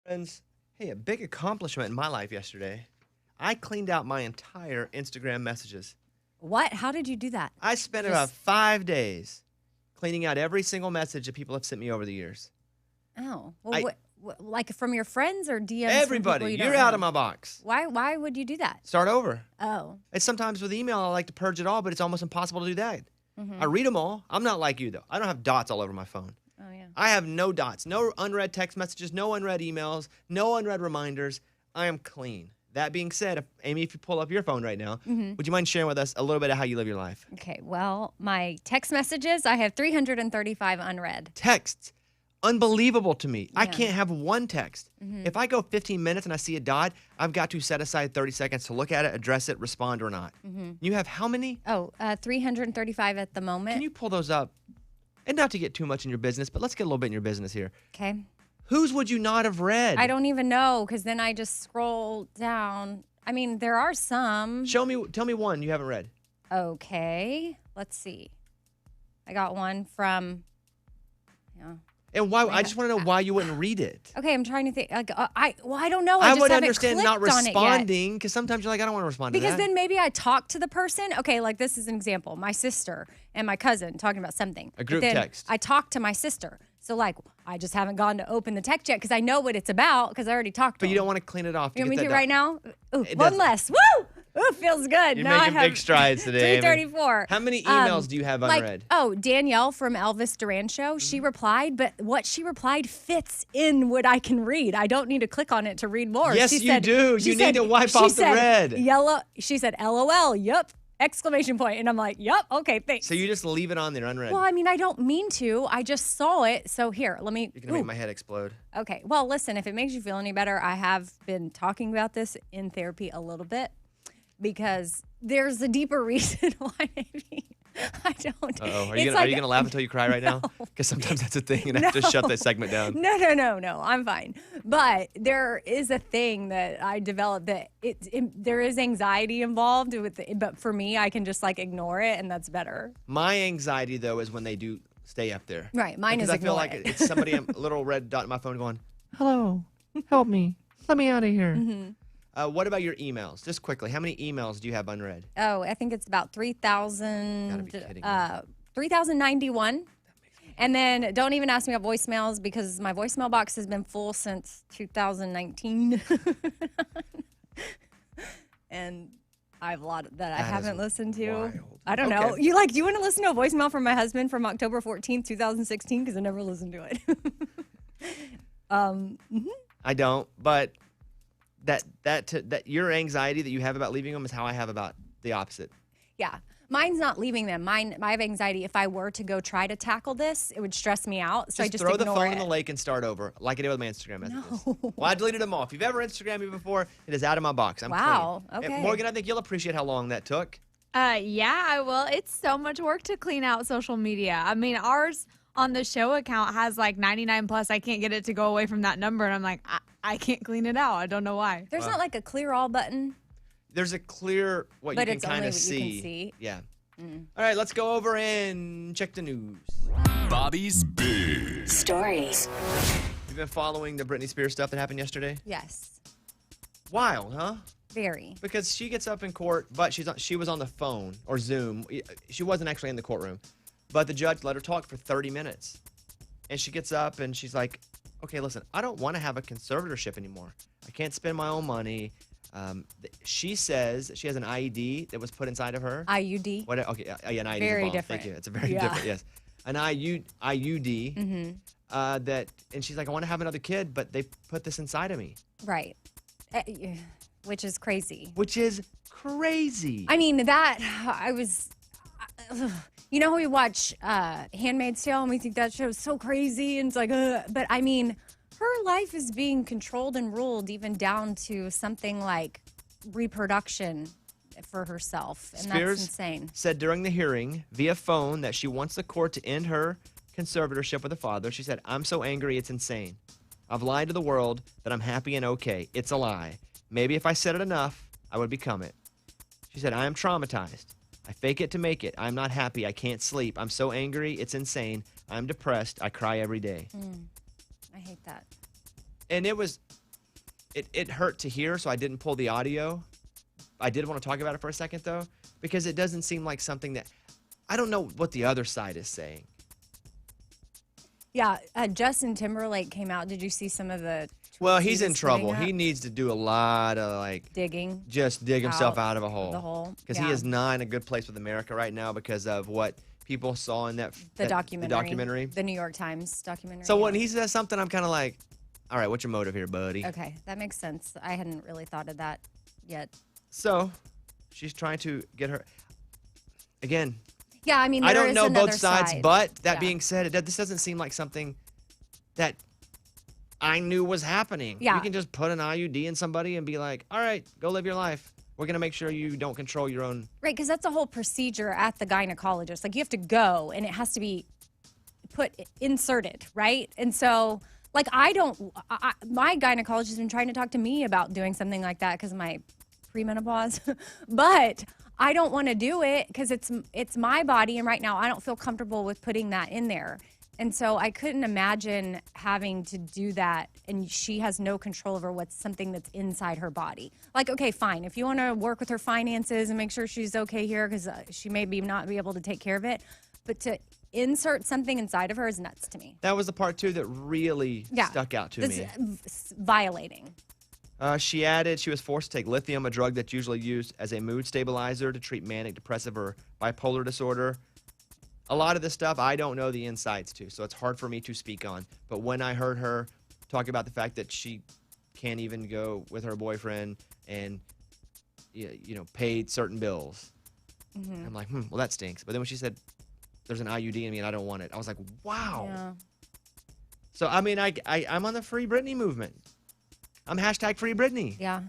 Friends, hey, a big accomplishment in my life yesterday. I cleaned out my entire Instagram messages. What? How did you do that? I spent about 5 days cleaning out every single message that people have sent me over the years. Oh. Well, like from your friends or DMs? Everybody, you're out of my box. Why would you do that? Start over. Oh. And sometimes with email, I like to purge it all, but it's almost impossible to do that. Mm-hmm. I read them all. I'm not like you, though. I don't have dots all over my phone. Oh, yeah. I have no dots, no unread text messages, no unread emails, no unread reminders. I am clean. That being said, Amy, if you pull up your phone right now, would you mind sharing with us a little bit of how you live your life? Okay, well, my text messages, I have 335 unread. Texts. Unbelievable to me. Yeah. I can't have one text. If I go 15 minutes and I see a dot, I've got to set aside 30 seconds to look at it, address it, respond or not. You have how many? 335 at the moment. Can you pull those up? And not to get too much in your business, but let's get a little bit in your business here. Okay. Whose would you not have read? I don't even know because then I just scroll down. I mean, there are some. Tell me one you haven't read. Okay. Let's see. I got one from, And why? I just want to know why you wouldn't read it. Okay, I'm trying to think. Like, I don't know. I just would haven't understand not clicked on it yet. responding because sometimes you're like, I don't want to respond to that. Because then maybe I talk to the person. Okay, like this is an example. My sister and my cousin talking about something. A group then text. I talk to my sister. So like, I just haven't gone to open the text yet because I know what it's about because I already talked to But them. you don't want to clean it off. You want me get to that right done. now? Ooh, It one doesn't- less. Woo! Ooh, feels good. You're Now I making have big strides today, Amy. 334. How many emails do you have unread? Danielle from Elvis Duran Show, she replied, but what she replied fits in what I can read. I don't need to click on it to read more. Yes, she you said, do. she You said- need to wipe she off the said red. Yellow. She said, LOL, yup, exclamation point. And I'm like, yup, okay, thanks. So you just leave it on there unread. Well, I mean, I don't mean to. I just saw it. So here, let me. You're going to make my head explode. Okay. Well, listen, if it makes you feel any better, I have been talking about this in therapy a little bit because there's a deeper reason why maybe I don't. Uh-oh. Are you going to laugh until you cry right now? Because sometimes that's a thing and I have to shut that segment down. No. I'm fine. But there is a thing that I developed that there is anxiety involved with it, but for me, I can just like ignore it and that's better. My anxiety, though, is when they do stay up there. Right. Mine is Because I feel ignore like it. it's somebody, a little red dot in my phone going, hello, help me, let me out of here. What about your emails? Just quickly, how many emails do you have unread? Oh, I think it's about 3,000. Gotta be kidding me. 3,091. And then don't even ask me about voicemails because my voicemail box has been full since 2019. And I have a lot that I haven't listened to. wild. I don't know. Okay. Do you want to listen to a voicemail from my husband from October 14th, 2016? Because I never listened to it. I don't, but that your anxiety that you have about leaving them is how I have about the opposite. Yeah. Mine's not leaving them. I have anxiety. If I were to go try to tackle this, it would stress me out. So I just throw the ignore phone it. in the lake and start over, like I did with my Instagram messages. No. Well, I deleted them all. If you've ever Instagrammed me before, it is out of my box. I'm Wow, clean. okay. Morgan, I think you'll appreciate how long that took. Yeah, I will. It's so much work to clean out social media. I mean, ours on the show account has like 99 plus. I can't get it to go away from that number. And I'm like, I can't clean it out. I don't know why. There's not like a clear all button. There's a clear what But you can it's kind only of what you can see. Yeah. All right, let's go over and check the news. Bobby's Big Stories. You've been following the Britney Spears stuff that happened yesterday? Yes. Wild, huh? Very. Because she gets up in court, but she was on the phone or Zoom. She wasn't actually in the courtroom. But the judge let her talk for 30 minutes. And she gets up and she's like, okay, listen, I don't want to have a conservatorship anymore. I can't spend my own money. She says she has an IED that was put inside of her. IUD. What? Okay, yeah, an IED. Very involved. different. Thank you. It's a very Yeah. different. Yes, an IUD. That, and she's like, I want to have another kid, but they put this inside of me, Right. Which is crazy. which is crazy. I mean, you know how we watch Handmaid's Tale and we think that show is so crazy and it's like, but I mean, her life is being controlled and ruled even down to something like reproduction for herself. And Spears that's insane. said during the hearing via phone that she wants the court to end her conservatorship with the father. She said, I'm so angry, it's insane. I've lied to the world that I'm happy and okay. It's a lie. Maybe if I said it enough, I would become it. She said, I am traumatized. I fake it to make it. I'm not happy. I can't sleep. I'm so angry. It's insane. I'm depressed. I cry every day. I hate that. And it was it hurt to hear, so I didn't pull the audio. I did want to talk about it for a second, though, because it doesn't seem like something that I don't know what the other side is saying. Yeah, Justin Timberlake came out. Did you see some of the? Well, tweets he he's in was trouble. putting He up? needs to do a lot of digging. just dig himself out of a the hole. hole, Because yeah. he is not in a good place with America right now because of what people saw in The that documentary. The New York Times documentary. So yeah. when he says something, I'm kind of like, all right, what's your motive here, buddy? Okay, that makes sense. I hadn't really thought of that yet. So she's trying to get her. Again, Yeah, I mean, I there don't is know another both sides, side. but that Yeah. being said, this doesn't seem like something that I knew was happening. Yeah. You can just put an IUD in somebody and be like, all right, go live your life. We're going to make sure you don't control your own. Right, because that's a whole procedure at the gynecologist. Like, you have to go, and it has to be inserted, right? And so, like, my gynecologist has been trying to talk to me about doing something like that because of my premenopause, but I don't want to do it because it's my body, and right now I don't feel comfortable with putting that in there. And so I couldn't imagine having to do that, and she has no control over what's something that's inside her body. Like, okay, fine. If you want to work with her finances and make sure she's okay here because she may not be able to take care of it, but to insert something inside of her is nuts to me. That was the part, too, that really stuck out to me. Violating. She added she was forced to take lithium, a drug that's usually used as a mood stabilizer to treat manic depressive or bipolar disorder. A lot of this stuff I don't know the insides to, so it's hard for me to speak on. But when I heard her talk about the fact that she can't even go with her boyfriend and paid certain bills, I'm like, well, that stinks. But then when she said there's an IUD in me and I don't want it, I was like, wow. Yeah. So I mean, I'm on the Free Britney movement. I'm hashtag Free Britney. Yeah.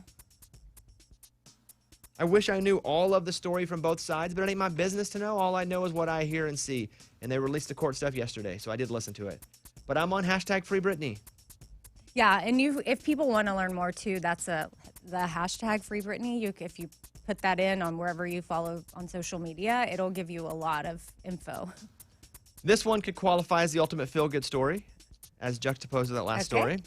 I wish I knew all of the story from both sides, but it ain't my business to know. All I know is what I hear and see. And they released the court stuff yesterday, so I did listen to it. But I'm on hashtag Free Britney. Yeah, and if people want to learn more too, that's the hashtag Free Britney. If you put that in on wherever you follow on social media, it'll give you a lot of info. This one could qualify as the ultimate feel-good story, as juxtaposed to that last story.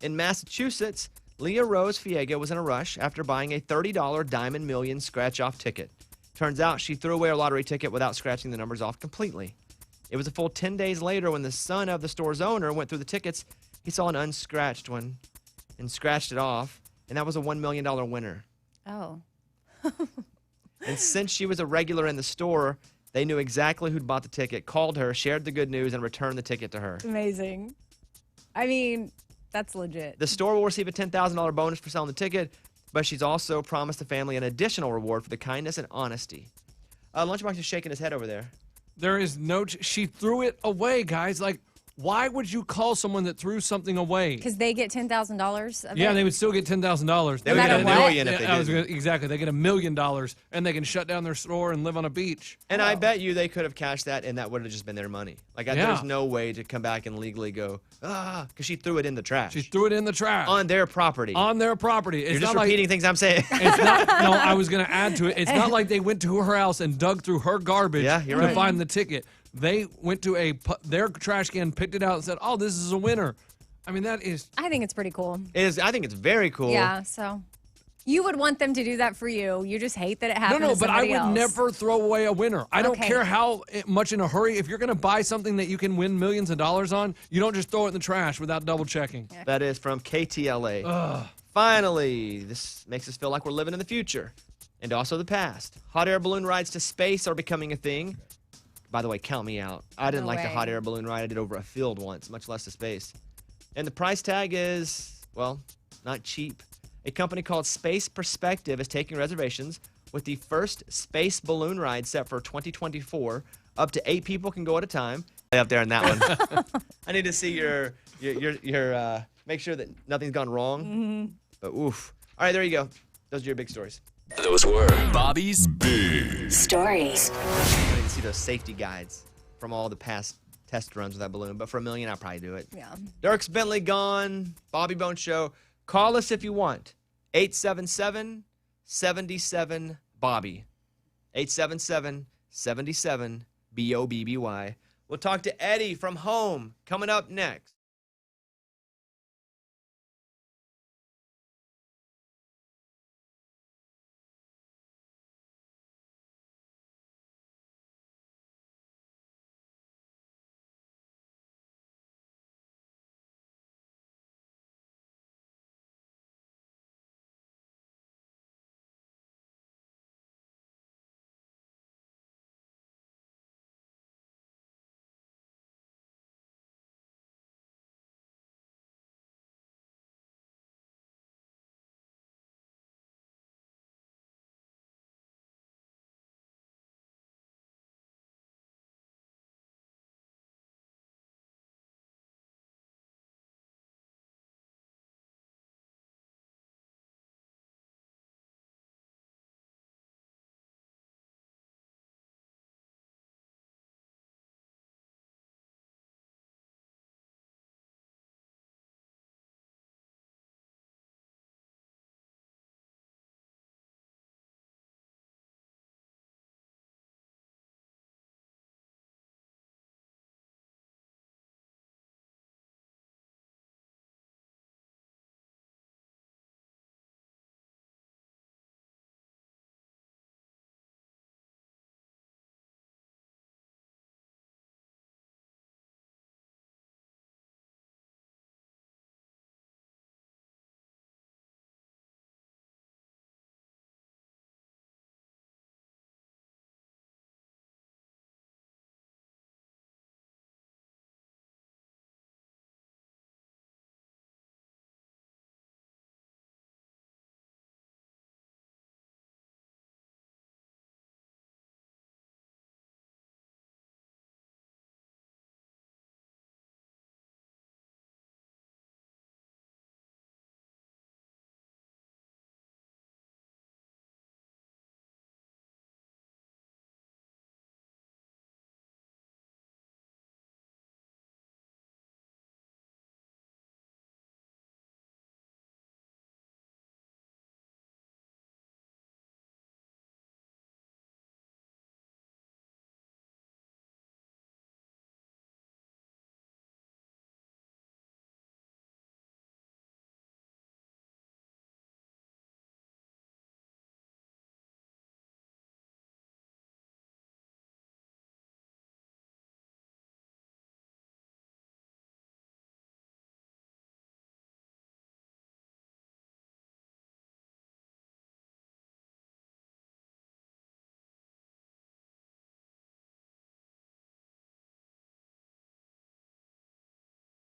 In Massachusetts, Leah Rose Fiega was in a rush after buying a $30 Diamond Million scratch-off ticket. Turns out she threw away her lottery ticket without scratching the numbers off completely. It was a full 10 days later when the son of the store's owner went through the tickets. He saw an unscratched one and scratched it off, and that was a $1 million winner. Oh. And since she was a regular in the store, they knew exactly who'd bought the ticket, called her, shared the good news, and returned the ticket to her. Amazing. I mean, that's legit. The store will receive a $10,000 bonus for selling the ticket, but she's also promised the family an additional reward for the kindness and honesty. Lunchbox is shaking his head over there. There is she threw it away, guys. Like, why would you call someone that threw something away? Because they get $10,000 of Yeah, it? they would still get $10,000. They would get matter $1 what? million if they didn't. Exactly. They get $1 million, and they can shut down their store and live on a beach. And I bet you they could have cashed that, and that would have just been their money. Like, there's no way to come back and legally go, because she threw it in the trash. She threw it in the trash. On their property. On their property. It's You're just not repeating things I'm saying. It's not. No, I was going to add to it. It's not like they went to her house and dug through her garbage you're to right. find the ticket. They went to their trash can, picked it out, and said, "Oh, this is a winner." I mean, that is. I think it's pretty cool. I think it's very cool. Yeah, so you would want them to do that for you. You just hate that it happened No, to but I somebody would else. never throw away a winner. I don't Okay. care how much in a hurry. If you're going to buy something that you can win millions of dollars on, you don't just throw it in the trash without double checking. That is from KTLA. Finally, this makes us feel like we're living in the future and also the past. Hot air balloon rides to space are becoming a thing. By the way, count me out. I didn't No like the way. hot air balloon ride I did over a field once, much less to space. And the price tag is, well, not cheap. A company called Space Perspective is taking reservations with the first space balloon ride set for 2024. Up to 8 people can go at a time. Up there in that one. I need to see your make sure that nothing's gone wrong. But oof. All right, there you go. Those are your big stories. Those were Bobby's Big Stories. I need to see those safety guides from all the past test runs with that balloon. But for $1 million, I'll probably do it. Yeah. Dirks Bentley gone. Bobby Bone Show. Call us if you want. 877-77-BOBBY. 877-77-BOBBY. We'll talk to Eddie from home coming up next.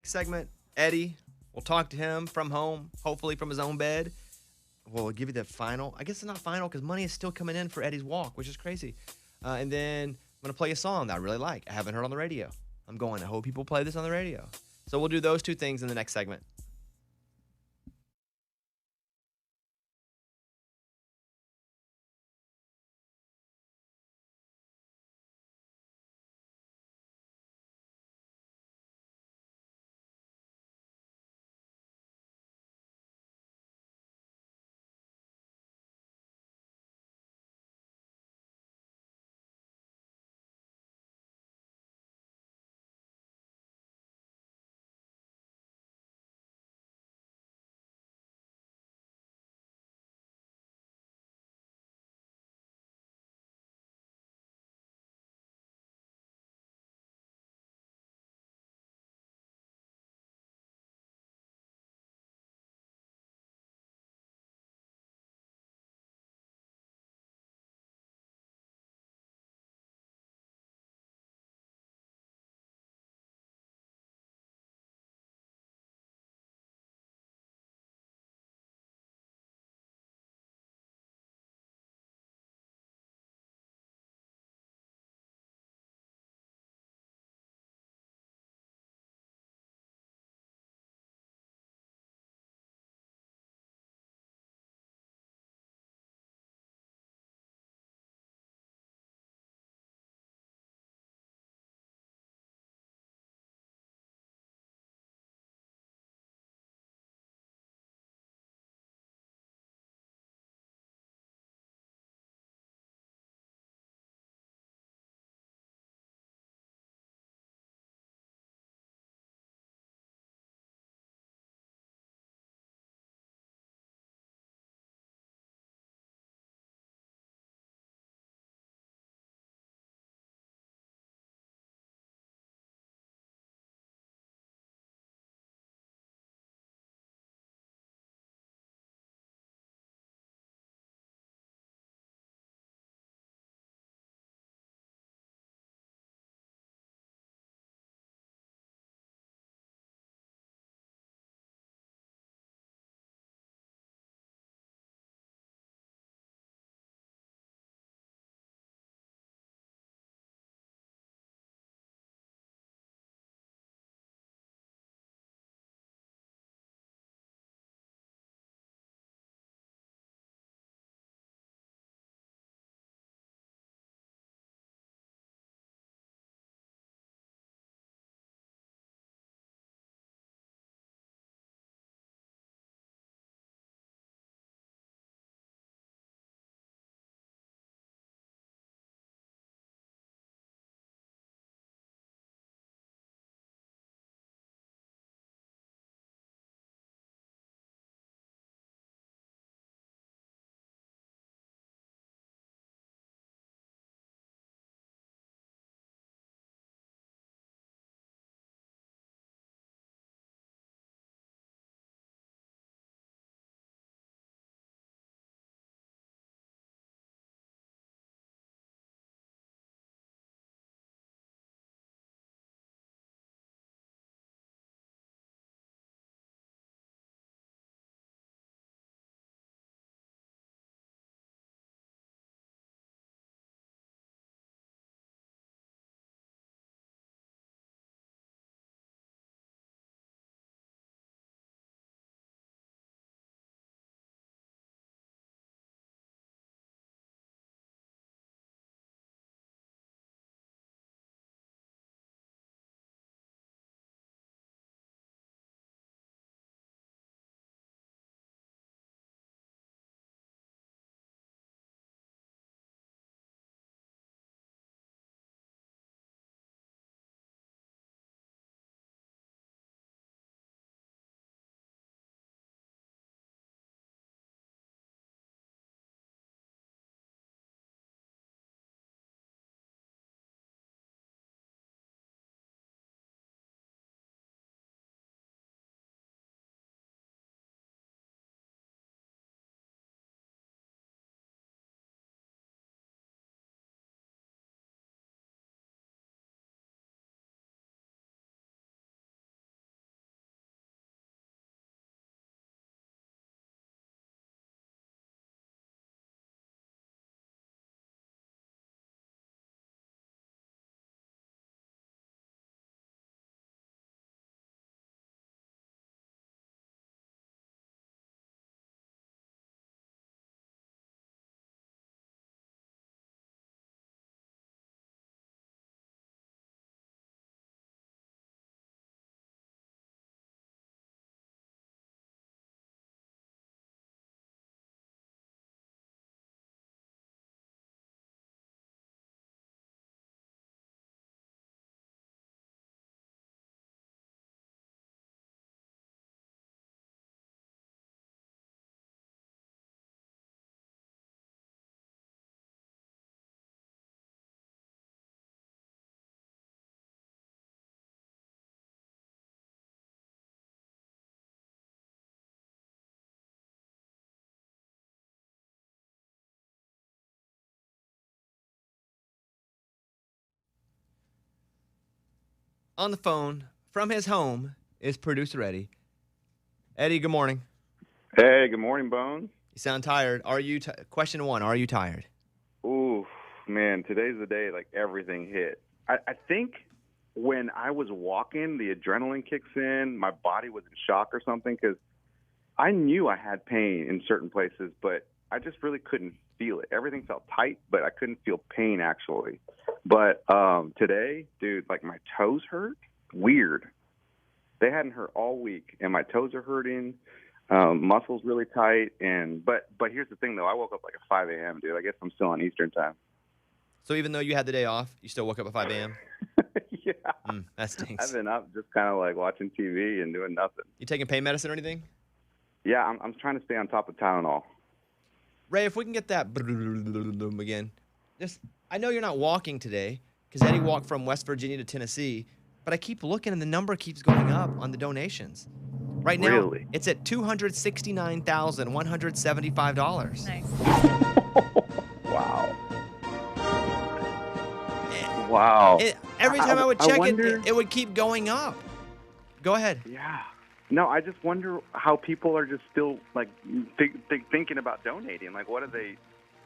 segment, Eddie. We'll talk to him from home, hopefully from his own bed. We'll give you the final. I guess it's not final because money is still coming in for Eddie's walk, which is crazy. And then I'm going to play a song that I really like. I haven't heard on the radio. I'm going, I hope people play this on the radio. So we'll do those two things in the next segment. On the phone from his home is producer Eddie. Eddie, good morning. Hey, good morning, Bones. You sound tired. Are you? Question 1, are you tired? Ooh, man, today's the day like everything hit. I think when I was walking, the adrenaline kicks in. My body was in shock or something because I knew I had pain in certain places, but I just really couldn't feel it. Everything felt tight, but I couldn't feel pain actually. But today, dude, like my toes hurt. Weird. They hadn't hurt all week, and my toes are hurting. Muscles really tight, but here's the thing though. I woke up like at 5 a.m., dude. I guess I'm still on Eastern time. So even though you had the day off, you still woke up at 5 a.m.? Yeah. That stinks. I've been up just kind of like watching TV and doing nothing. You taking pain medicine or anything? Yeah, I'm trying to stay on top of Tylenol. Ray, if we can get that again. I know you're not walking today because Eddie walked from West Virginia to Tennessee, but I keep looking and the number keeps going up on the donations. Right now, Really? it's at $269,175. Nice. Wow. Wow. Every time I would I check wonder- it would keep going up. Go ahead. Yeah. No, I just wonder how people are just still like thinking about donating. Like, what are they?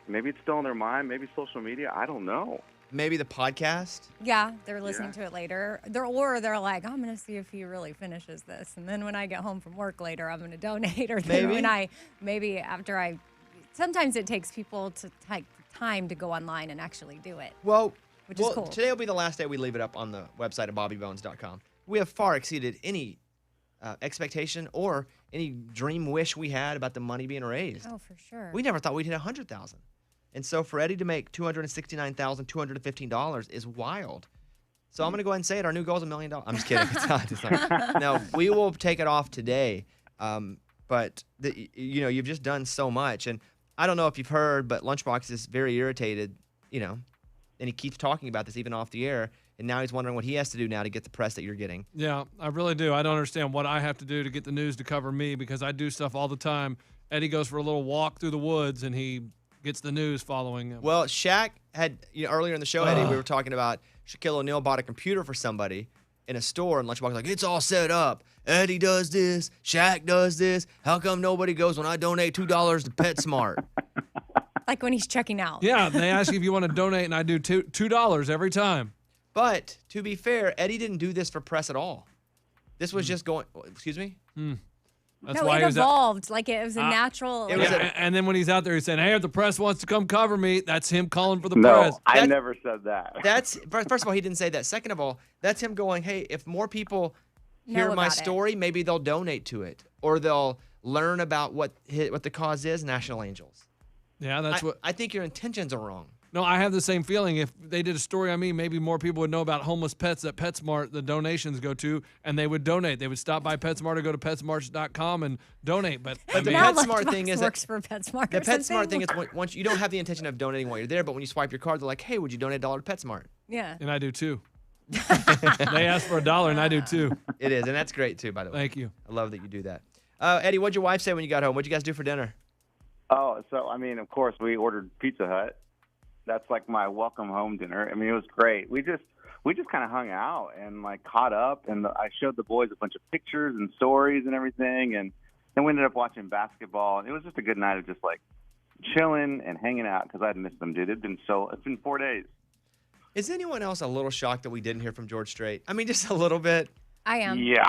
Maybe it's still on their mind. Maybe social media. I don't know. Maybe the podcast. Yeah, they're listening to it later. They're like, I'm going to see if he really finishes this. And then when I get home from work later, I'm going to donate. Or then sometimes it takes people to take time to go online and actually do it. Well, Which is cool. Today will be the last day we leave it up on the website at bobbybones.com. We have far exceeded any expectation or any dream wish we had about the money being raised. Oh, for sure. We never thought we'd hit 100,000. And so for Eddie to make $269,215 is wild. So I'm going to go ahead and say it. Our new goal is $1 million. I'm just kidding. It's not. No, we will take it off today. But you've just done so much. And I don't know if you've heard, but Lunchbox is very irritated, and he keeps talking about this even off the air. And now he's wondering what he has to do now to get the press that you're getting. Yeah, I really do. I don't understand what I have to do to get the news to cover me because I do stuff all the time. Eddie goes for a little walk through the woods, and he gets the news following him. Well, Shaq had, earlier in the show, Eddie, we were talking about Shaquille O'Neal bought a computer for somebody in a store, and Lunchbox was like, it's all set up. Eddie does this. Shaq does this. How come nobody goes when I donate $2 to PetSmart? Like when he's checking out. Yeah, they ask you if you want to donate, and I do $2 every time. But to be fair, Eddie didn't do this for press at all. This was just going. Excuse me. That's No, why it he was evolved. Like it was a natural. It was and then when he's out there, he's saying, "Hey, if the press wants to come cover me," that's him calling for the No, press. I never said that. That's first of all, he didn't say that. Second of all, that's him going, "Hey, if more people hear Know my about it. story, maybe they'll donate to it, or they'll learn about what the cause is." National Angels. Yeah, that's what. I think your intentions are wrong. No, I have the same feeling. If they did a story on me, maybe more people would know about homeless pets that PetSmart, the donations go to, and they would donate. They would stop by PetSmart or go to PetSmart.com and donate. But the Now PetSmart Lunchbox thing is works for PetSmart. The or something. PetSmart thing is once you don't have the intention of donating while you're there, but when you swipe your card, they're like, "Hey, would you donate $1 to PetSmart?" Yeah. and I do too. They ask for $1, and I do too. It is, and that's great too, by the way. Thank you. I love that you do that. Eddie, what'd your wife say when you got home? What'd you guys do for dinner? Oh, so I mean, of course, we ordered Pizza Hut. That's like my welcome home dinner. I mean, it was great. We just kind of hung out and like caught up, and I showed the boys a bunch of pictures and stories and everything, and then we ended up watching basketball. And it was just a good night of just like chilling and hanging out because I'd missed them, dude. It's been 4 days. Is anyone else a little shocked that we didn't hear from George Strait? I mean, just a little bit. I am. Yeah.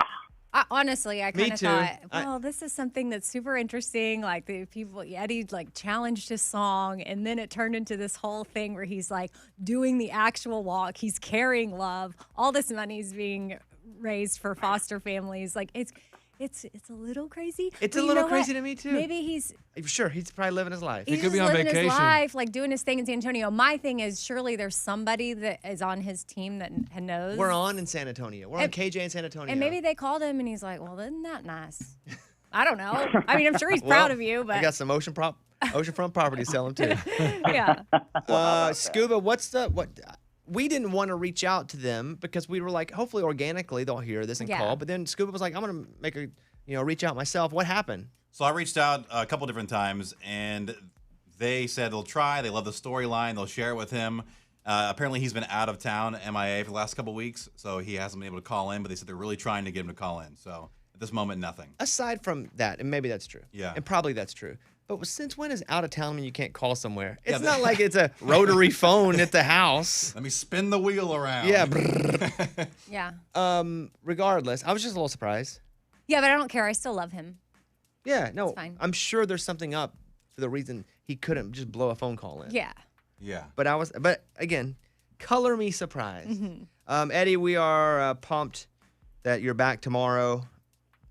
Honestly, I Me kind of too. thought, well, this is something that's super interesting. Like the people, Eddie like challenged his song, and then it turned into this whole thing where he's like doing the actual walk. He's carrying love. All this money is being raised for foster families. Like it's a little crazy. It's but a you little know crazy what? to me too. Maybe he's Sure, he's probably living his life. He could just be on living vacation. his life, like doing his thing in San Antonio. My thing is, surely there's somebody that is on his team that knows. We're on in San Antonio. We're on KJ in San Antonio. And maybe they called him and he's like, well, isn't that nice? I don't know. I mean, I'm sure he's proud of you, but I got some oceanfront property to sell him too. yeah. Scuba, what? We didn't want to reach out to them because we were like, hopefully organically they'll hear this and Yeah. call. But then Scuba was like, I'm gonna make reach out myself. What happened? So I reached out a couple different times, and they said they'll try. They love the storyline. They'll share it with him. Apparently, he's been out of town, MIA, for the last couple weeks, so he hasn't been able to call in. But they said they're really trying to get him to call in. So at this moment, nothing. Aside from that, and maybe that's true. Yeah. And probably that's true. But since when is out of town mean you can't call somewhere? It's Yeah, not like it's a rotary phone at the house. Let me spin the wheel around. Yeah. Yeah. Regardless, I was just a little surprised. Yeah, but I don't care. I still love him. Yeah, no, It's fine. I'm sure there's something up for the reason he couldn't just blow a phone call in. Yeah. Yeah. But again, color me surprised. Eddie, we are pumped that you're back tomorrow.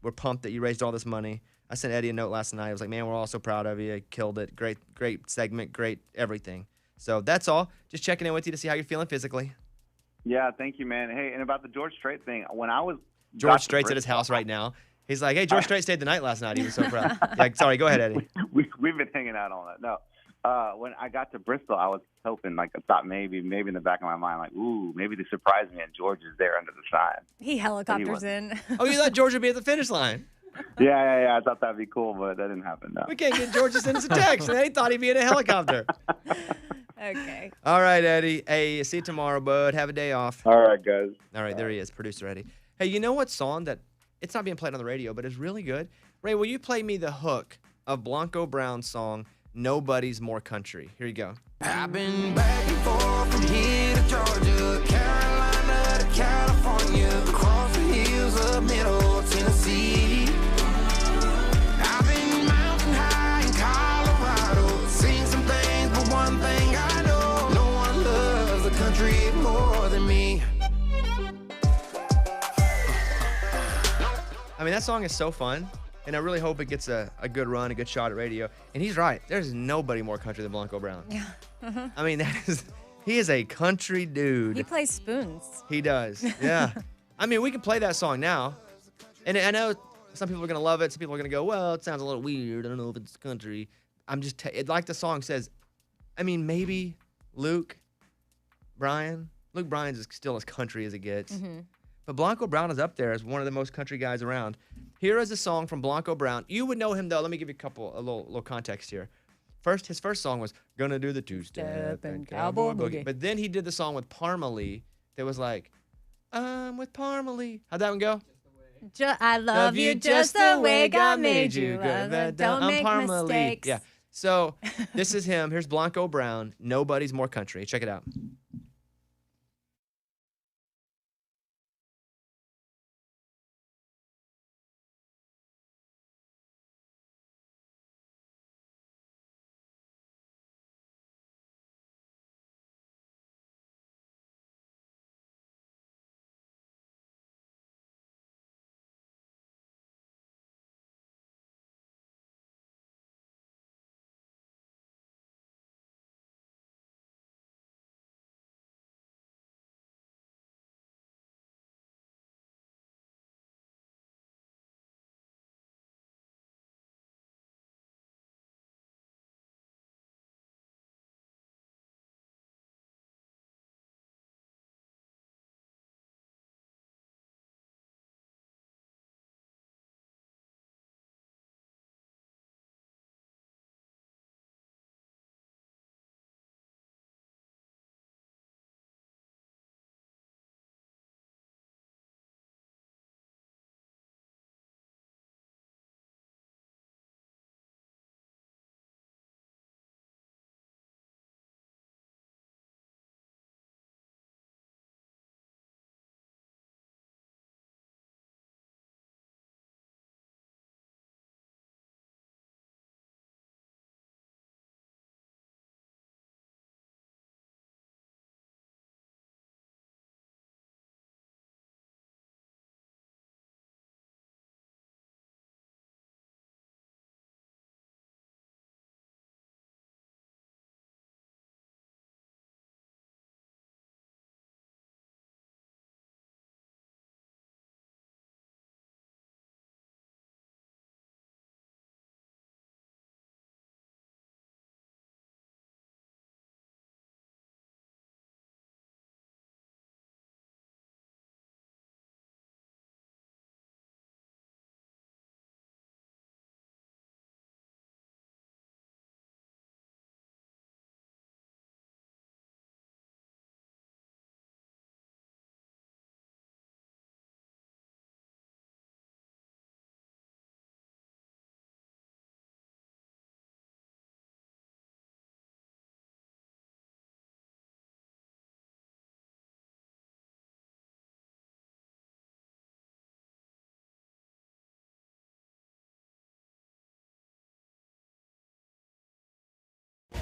We're pumped that you raised all this money. I sent Eddie a note last night. I was like, man, we're all so proud of you. You killed it. Great segment. Great everything. So that's all. Just checking in with you to see how you're feeling physically. Yeah, thank you, man. Hey, and about the George Strait thing, when I was George Strait's at his house right now. He's like, hey, George Strait stayed the night last night. He was so proud. Like, sorry, go ahead, Eddie. We've been hanging out all night. No, when I got to Bristol, I was hoping, like, I thought maybe in the back of my mind, like, ooh, maybe they surprised me and George is there under the sign. He helicopters wasn't. in. Oh, you thought George would be at the finish line? Yeah. I thought that'd be cool, but that didn't happen. No. We can't get George to send us a text. And Eddie thought he'd be in a helicopter. Okay. All right, Eddie. Hey, see you tomorrow, bud. Have a day off. All right, guys. All right, there he is, producer Eddie. Hey, you know what song that it's not being played on the radio, but it's really good? Ray, will you play me the hook of Blanco Brown's song, Nobody's More Country? Here you go. I've been back and forth from here to Georgia, Carolina to California, across the hills of Middle Tennessee. I've been mountain high in Colorado, seen some things, but one thing I know, no one loves the country more than me. I mean, that song is so fun, and I really hope it gets a good run, a good shot at radio. And he's right. There's nobody more country than Blanco Brown. Yeah. I mean, he is a country dude. He plays spoons. He does, yeah. I mean, we can play that song now. And I know some people are going to love it. Some people are going to go, well, it sounds a little weird. I don't know if it's country. I'm just, like the song says, I mean, maybe Luke Bryan's is still as country as it gets. But Blanco Brown is up there as one of the most country guys around. Here is a song from Blanco Brown. You would know him, though. Let me give you a little context here. His first song was Gonna Do the Two-Step and Cowboy Boogie. But then he did the song with Parmalee that was like, I'm with Parmalee. How'd that one go? I love you just the way God made you. Don't make mistakes. Yeah. So this is him. Here's Blanco Brown. Nobody's More Country. Check it out.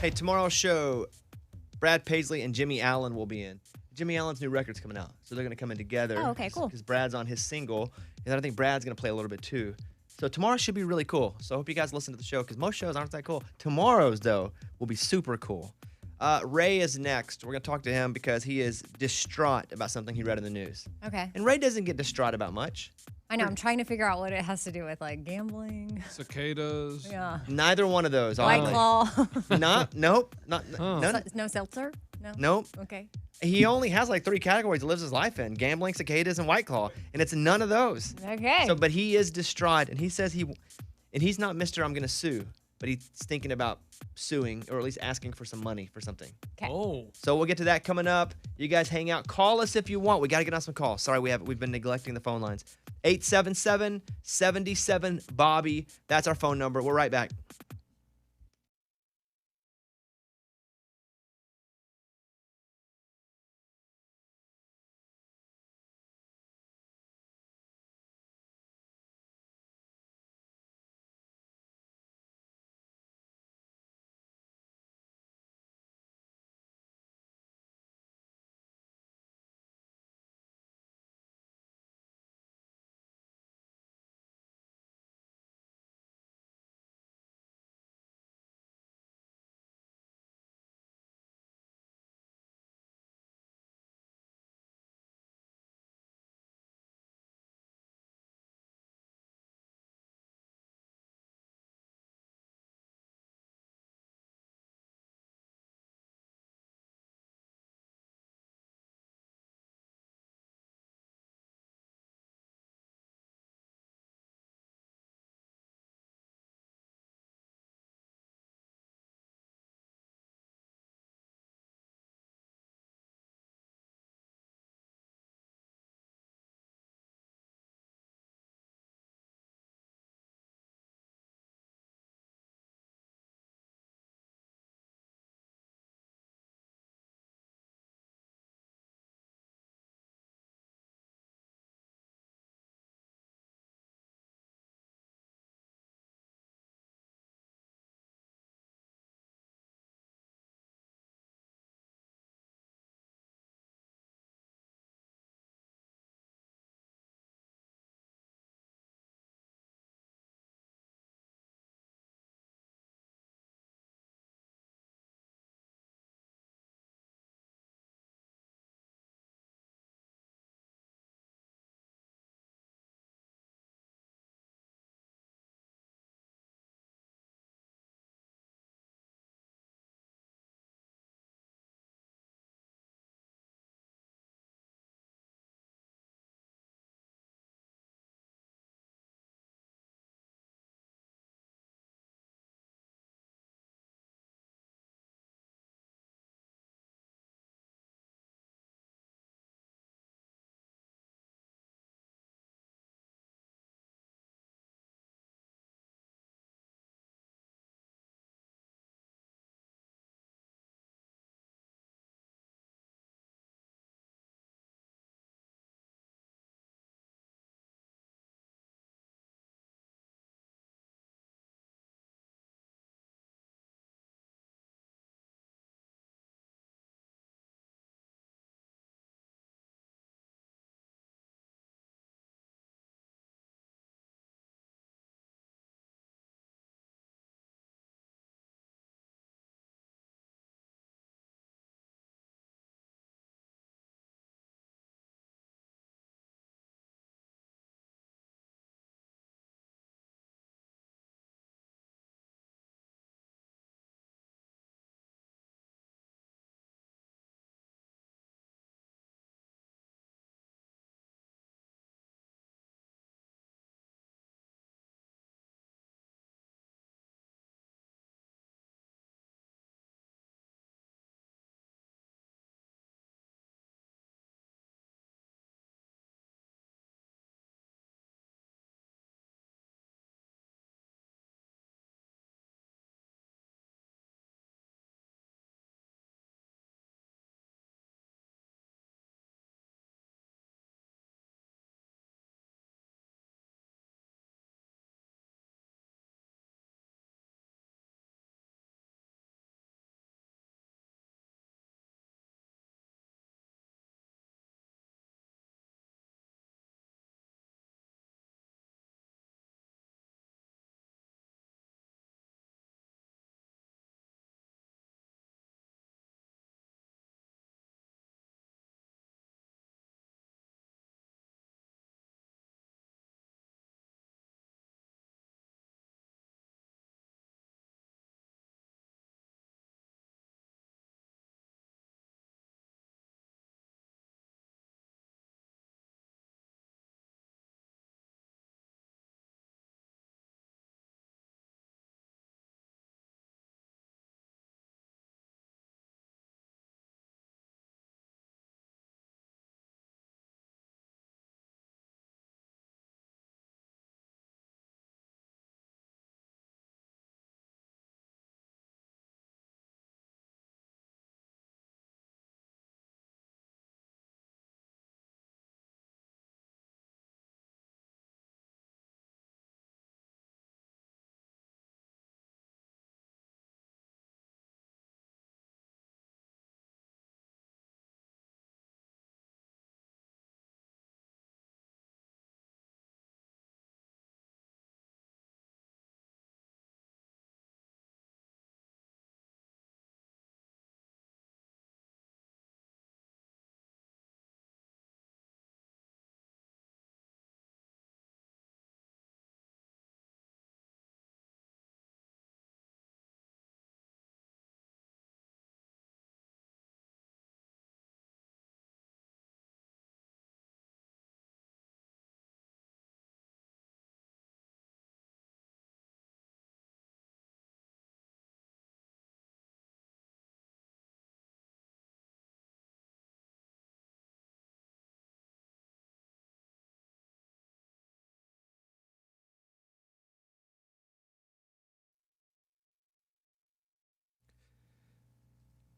Hey, tomorrow's show, Brad Paisley and Jimmy Allen will be in. Jimmy Allen's new record's coming out, so they're going to come in together. Oh, okay, cool. Because Brad's on his single, and I think Brad's going to play a little bit too. So tomorrow should be really cool. So I hope you guys listen to the show, because most shows aren't that cool. Tomorrow's, though, will be super cool. Ray is next. We're going to talk to him because he is distraught about something he read in the news. Okay. And Ray doesn't get distraught about much. I know. I'm trying to figure out what it has to do with like gambling. Cicadas. Yeah. Neither one of those. White oddly. Claw. Nope. None. No seltzer? No. Nope. Okay. He only has like 3 categories he lives his life in: gambling, cicadas, and White Claw. And it's none of those. Okay. So, but he is distraught, and he says and he's not Mr. I'm going to sue, but he's thinking about suing, or at least asking for some money for something. Okay. Oh. So we'll get to that coming up. You guys hang out. Call us if you want. We got to get on some calls. Sorry, we've been neglecting the phone lines. 877-77-BOBBY. That's our phone number. We're right back.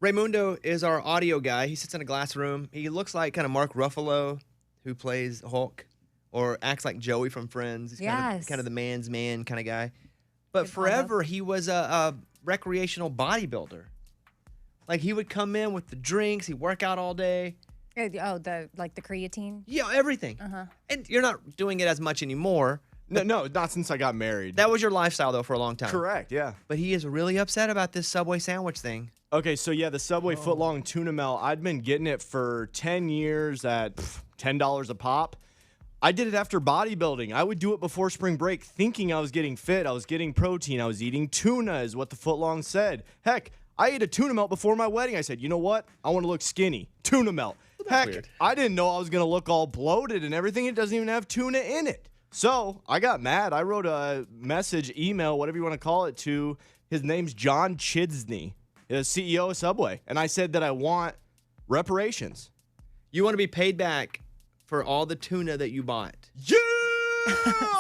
Raymundo is our audio guy. He sits in a glass room. He looks like kind of Mark Ruffalo, who plays Hulk, or acts like Joey from Friends. He's kind of the man's man kind of guy. But forever, he was a recreational bodybuilder. Like, he would come in with the drinks. He'd work out all day. Oh, the creatine? Yeah, everything. And you're not doing it as much anymore. No, not since I got married. That was your lifestyle, though, for a long time. Correct, yeah. But he is really upset about this Subway sandwich thing. Okay, so yeah, the Subway footlong tuna melt, I'd been getting it for 10 years at $10 a pop. I did it after bodybuilding. I would do it before spring break thinking I was getting fit. I was getting protein. I was eating tuna is what the footlong said. Heck, I ate a tuna melt before my wedding. I said, you know what? I want to look skinny. Tuna melt. Heck, weird. I didn't know I was going to look all bloated and everything. It doesn't even have tuna in it. So I got mad. I wrote a message, email, whatever you want to call it, to his name's John Chidsney, the CEO of Subway. And I said that I want reparations. You want to be paid back for all the tuna that you bought. Yeah!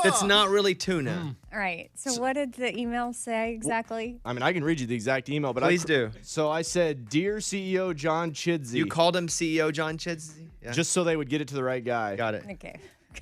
It's not really tuna. All right. So what did the email say exactly? I mean, I can read you the exact email, but Please do. So I said, Dear CEO John Chidsney. You called him CEO John Chidsney? Yeah. Just so they would get it to the right guy. Got it. Okay.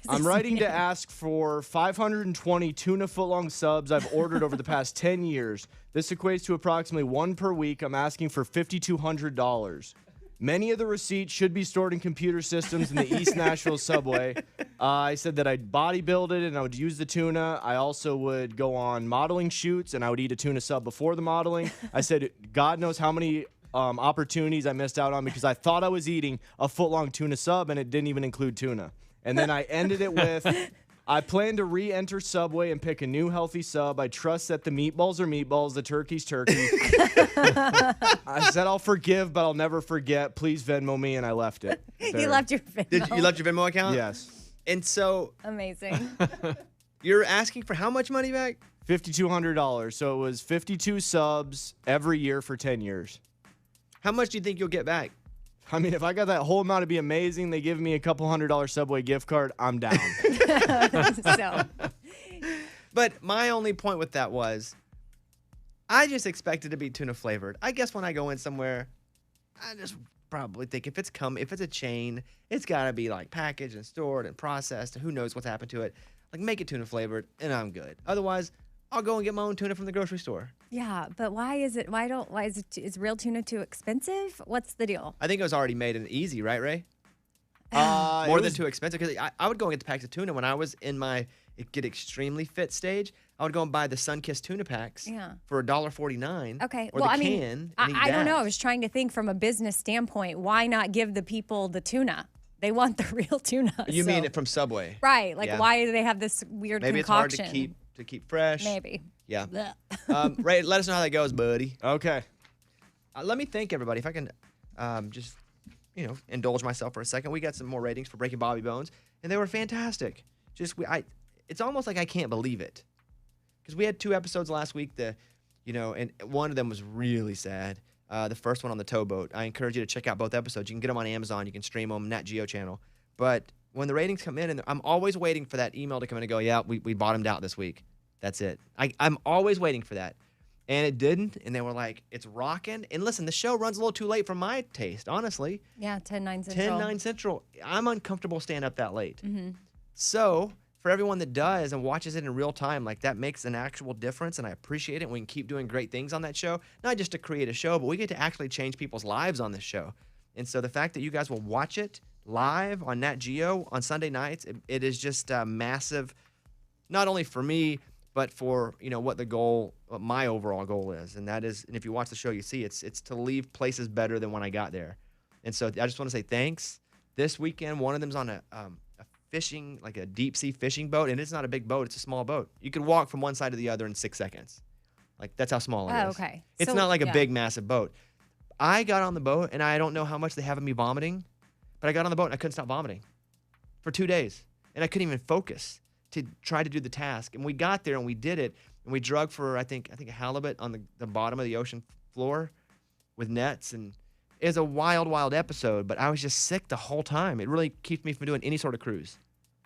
I'm writing to ask for 520 tuna footlong subs I've ordered over the past 10 years. This equates to approximately one per week. I'm asking for $5,200. Many of the receipts should be stored in computer systems in the East Nashville subway. I said that I'd bodybuild it and I would use the tuna. I also would go on modeling shoots and I would eat a tuna sub before the modeling. I said, God knows how many opportunities I missed out on because I thought I was eating a footlong tuna sub and it didn't even include tuna. And then I ended it with, I plan to re-enter Subway and pick a new healthy sub. I trust that the meatballs are meatballs, the turkey's turkey. I said I'll forgive, but I'll never forget. Please Venmo me, and I left it. You left your Venmo. You left your Venmo account? Yes. And so Amazing. you're asking for how much money back? $5,200. So it was 52 subs every year for 10 years. How much do you think you'll get back? I mean, if I got that whole amount, it'd be amazing. They give me a couple $100 Subway gift card. I'm down. So, But my only point with that was, I just expect it to be tuna flavored. I guess when I go in somewhere, I just probably think if it's a chain, it's got to be like packaged and stored and processed. And who knows what's happened to it? Like, make it tuna flavored, and I'm good. Otherwise, I'll go and get my own tuna from the grocery store. yeah, but is real tuna too expensive? What's the deal? I think it was already made and easy, right, Ray? It More than was- too expensive. Because I would go and get the packs of tuna when I was in my get extremely fit stage. I would go and buy the Sunkissed tuna packs for $1.49. Okay. Or well, the I mean, can. and eat I don't know. I that. was trying to think from a business standpoint. Why not give the people the tuna? They want the real tuna. You so- mean it from Subway? Right. Like, Yeah. why do they have this weird Maybe concoction? it's hard to keep fresh. Maybe. Yeah. Blech. Ray, let us know how that goes, buddy. Okay. Let me thank everybody. If I can just, indulge myself for a second. We got some more ratings for Breaking Bobby Bones, and they were fantastic. It's almost like I can't believe it. Because we had 2 episodes last week, and one of them was really sad. The first one on the towboat. I encourage you to check out both episodes. You can get them on Amazon. You can stream them, Nat Geo channel. But when the ratings come in, and I'm always waiting for that email to come in and go, yeah, we bottomed out this week. That's it. I'm always waiting for that. And it didn't. And they were like, it's rocking. And listen, the show runs a little too late for my taste, honestly. Yeah, 10-9 Central. 10-9 Central. I'm uncomfortable staying up that late. Mm-hmm. So for everyone that does and watches it in real time, like, that makes an actual difference, and I appreciate it. We can keep doing great things on that show, not just to create a show, but we get to actually change people's lives on this show. And so the fact that you guys will watch it live on Nat Geo on Sunday nights, it is just massive, not only for me, but for what my overall goal is, and that is, and if you watch the show, you see it's to leave places better than when I got there. And so I just want to say thanks. This weekend, one of them's on a fishing, like a deep sea fishing boat, and it's not a big boat; it's a small boat. You could walk from one side to the other in 6 seconds. Like, that's how small it is. Oh, okay. It's So, not like a yeah. big, massive boat. I got on the boat, and I don't know how much they have of me vomiting, but I got on the boat and I couldn't stop vomiting for 2 days, and I couldn't even focus to try to do the task. And we got there and we did it, and we drug for I think a halibut on the bottom of the ocean floor with nets, and it was a wild episode. But I was just sick the whole time. It really keeps me from doing any sort of cruise.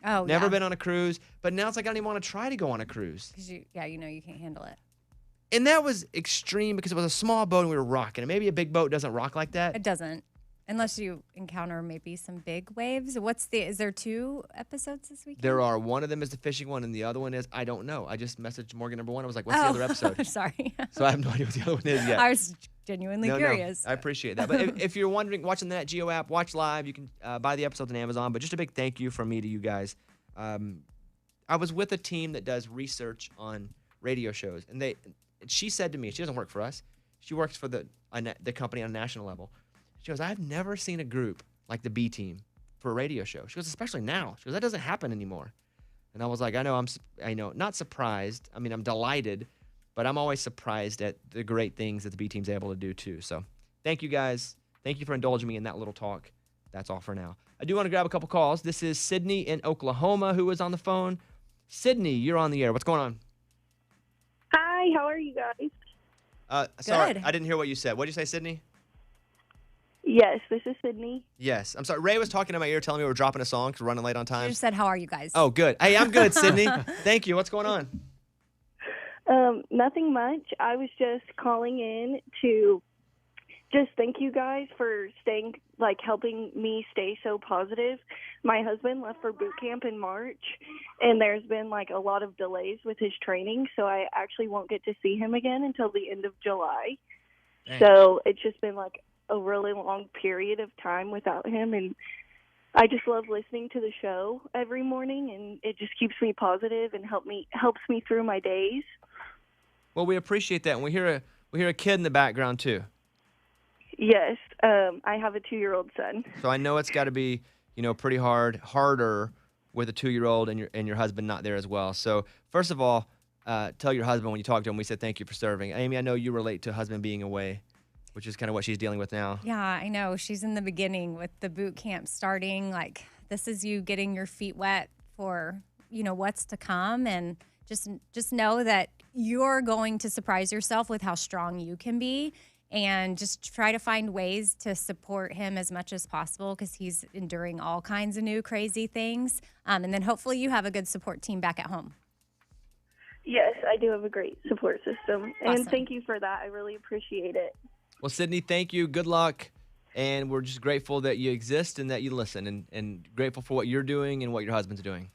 Oh, Never yeah. been on a cruise, but now it's like I don't even want to try to go on a cruise. Because you can't handle it. And that was extreme because it was a small boat and we were rocking. And maybe a big boat doesn't rock like that. It doesn't. Unless you encounter maybe some big waves. Is there 2 episodes this week? There are. One of them is the fishing one, and the other one is, I don't know. I just messaged Morgan number 1. I was like, what's the other episode? Sorry. So I have no idea what the other one is yet. I was genuinely curious. I appreciate that. But if you're wondering, watching the Nat Geo app, watch live. You can buy the episodes on Amazon. But just a big thank you from me to you guys. I was with a team that does research on radio shows, and she said to me, she doesn't work for us. She works for the company on a national level. She goes, I've never seen a group like the B Team for a radio show. She goes, especially now. She goes, that doesn't happen anymore. And I was like, I know, not surprised. I mean, I'm delighted, but I'm always surprised at the great things that the B Team's able to do too. So thank you guys. Thank you for indulging me in that little talk. That's all for now. I do want to grab a couple calls. This is Sydney in Oklahoma who is on the phone. Sydney, you're on the air. What's going on? Hi, how are you guys? Sorry, Good. I didn't hear what you said. What did you say, Sydney? Yes, this is Sydney. Yes. I'm sorry. Ray was talking in my ear telling me we're dropping a song because we're running late on You time. just said, how are you guys? Oh, good. Hey, I'm good, Sydney. Thank you. What's going on? Nothing much. I was just calling in to just thank you guys for helping me stay so positive. My husband left for boot camp in March, and there's been a lot of delays with his training, so I actually won't get to see him again until the end of July. Dang. So it's just been a really long period of time without him, and I just love listening to the show every morning, and it just keeps me positive and helps me through my days. Well, we appreciate that, and we hear a kid in the background too. Yes, I have a 2-year-old son. So I know it's got to be, pretty harder with a 2-year-old and your husband not there as well. So first of all, tell your husband when you talk to him, we said thank you for serving. Amy, I know you relate to husband being away, which is kind of what she's dealing with now. Yeah, I know. She's in the beginning with the boot camp starting. This is you getting your feet wet for, what's to come. And just know that you're going to surprise yourself with how strong you can be. And just try to find ways to support him as much as possible because he's enduring all kinds of new crazy things. And then hopefully you have a good support team back at home. Yes, I do have a great support system. Awesome. And thank you for that. I really appreciate it. Well, Sydney, thank you. Good luck. And we're just grateful that you exist and that you listen and grateful for what you're doing and what your husband's doing.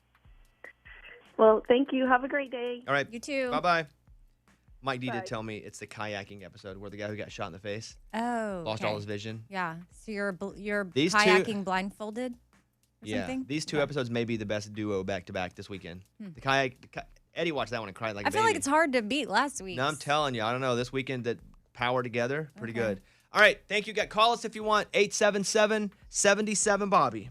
Well, thank you. Have a great day. All right. You too. Bye-bye. Mike D Bye. did tell me it's the kayaking episode where the guy who got shot in the face Oh, lost all his vision. Yeah. So you're These two- kayaking blindfolded or Yeah, something? these 2 episodes may be the best duo back-to-back this weekend. Hmm. Eddie watched that one and cried like a I feel baby. like it's hard to beat last week. No, I'm telling you. I don't know. This weekend, that power together, pretty Okay. good. All right. Thank you. Call us if you want. 877-77-BOBBY.